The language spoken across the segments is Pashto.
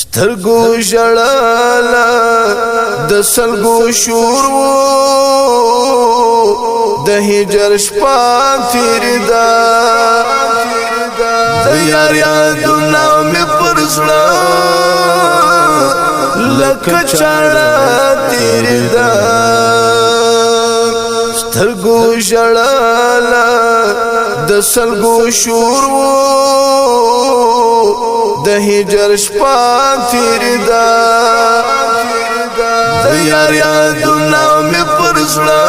سترګو ژړاله د سلګو شور د هجر شپه تیر ده د یار یادونه مې پر زړه لکه چاړه تیر ده سترګو ژړاله د سلګو شور د هجر شپه تیر ده د یار یادونه مې پر زړه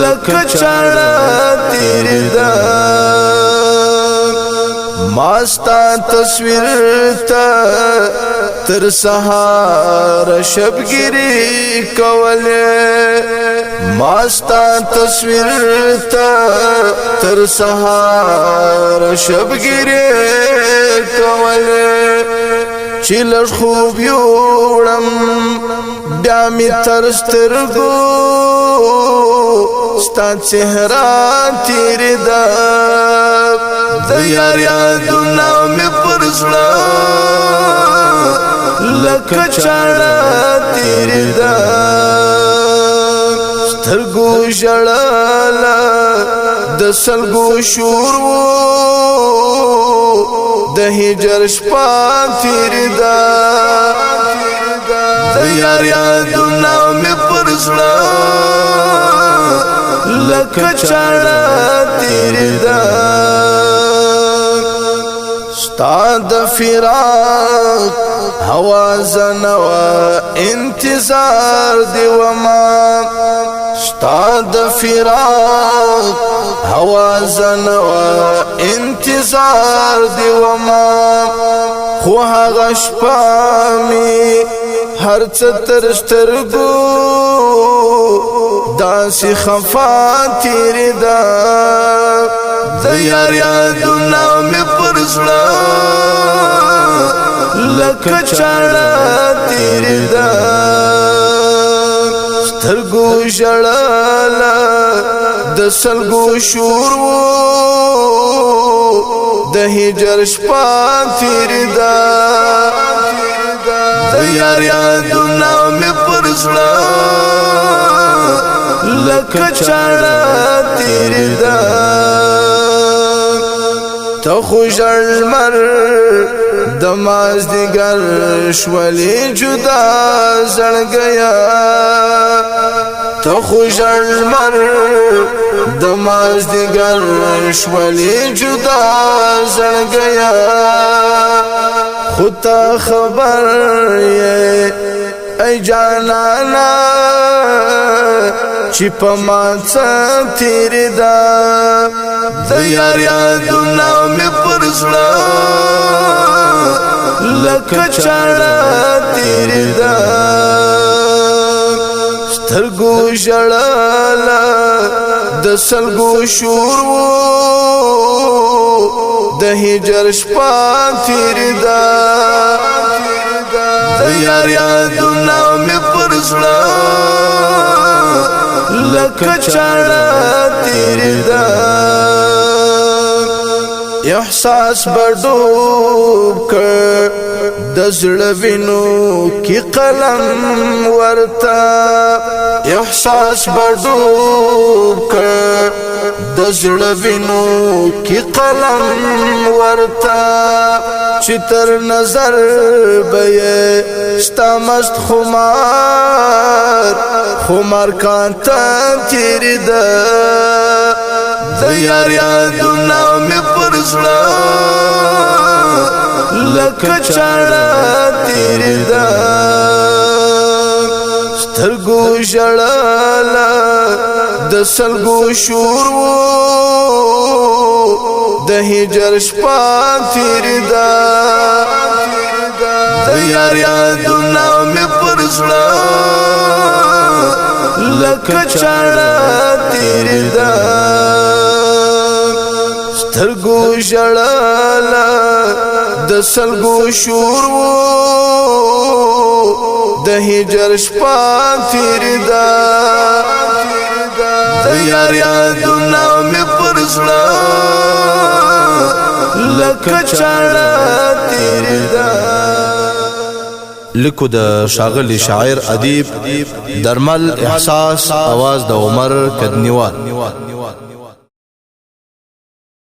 لکه چاړه تیر ده ما ستا تصویر ته تر سهار شبګری کوله ما ستا تصویر ته تر سهار شبګری کوله چې لږ خوب یوړم بیا می تر سترګو ستا چهره تیر ده د یار یادونه مې پر زړه لکه چاړه تیر ده سترګو ژړاله د سلګو شور د هجر شپه تیر ده د یار یادونه مې پر زړه لکه چاړه تیر ده ستا د فراق حوازن و انتظار دی وما ستا د فراق حوازن و انتظار دی وما خو هغه شپه می هر څه تر سترګو داسې خفا تیر ده د یار یادونه مې پر زړه لکه چاړه تیر ده سترګو ژړاله د سلګو شور د هجر شپه تیر ده د یار یادونه مې پر زړه لکه چاړه تیر ده ته خو ژړمر د مازدیګر شولې جدا زړګیا ته خو ژړمر د مازدیګر شولې جدا زړګیا خو ته خبر یې ای جانانا چې په ما څه تیر ده د یار یادونه مې پر زړه لکه چاړه تیر ده سترګو ژړاله د سلګو شور د هجر شپه تیر ده د یار یادونه مې پر زړه لکه چاړه تیر ده احساس بډوب کړ د زړه وینو کې قلم ورته احساس بډوب کړ د زړه وینو کې قلم ورته چې تر نظر به ستا مست خمار کانته تیر ده د یار یادونه مې پر زړه لکه چاړه تیر ده سترګو ژړاله د سلګو شور د هجر شپه تیر ده د یار یادونه مې پر زړه لکه چاړه تیر ده سترګو ژړاله د سلګو شور د هجر شپه تیر ده د یار یادونه مې پر زړه لکه چاړه تیر ده لیکو د شاغلی شاعر ادیب درمل احساس، आवाज د عمر کدنیوال.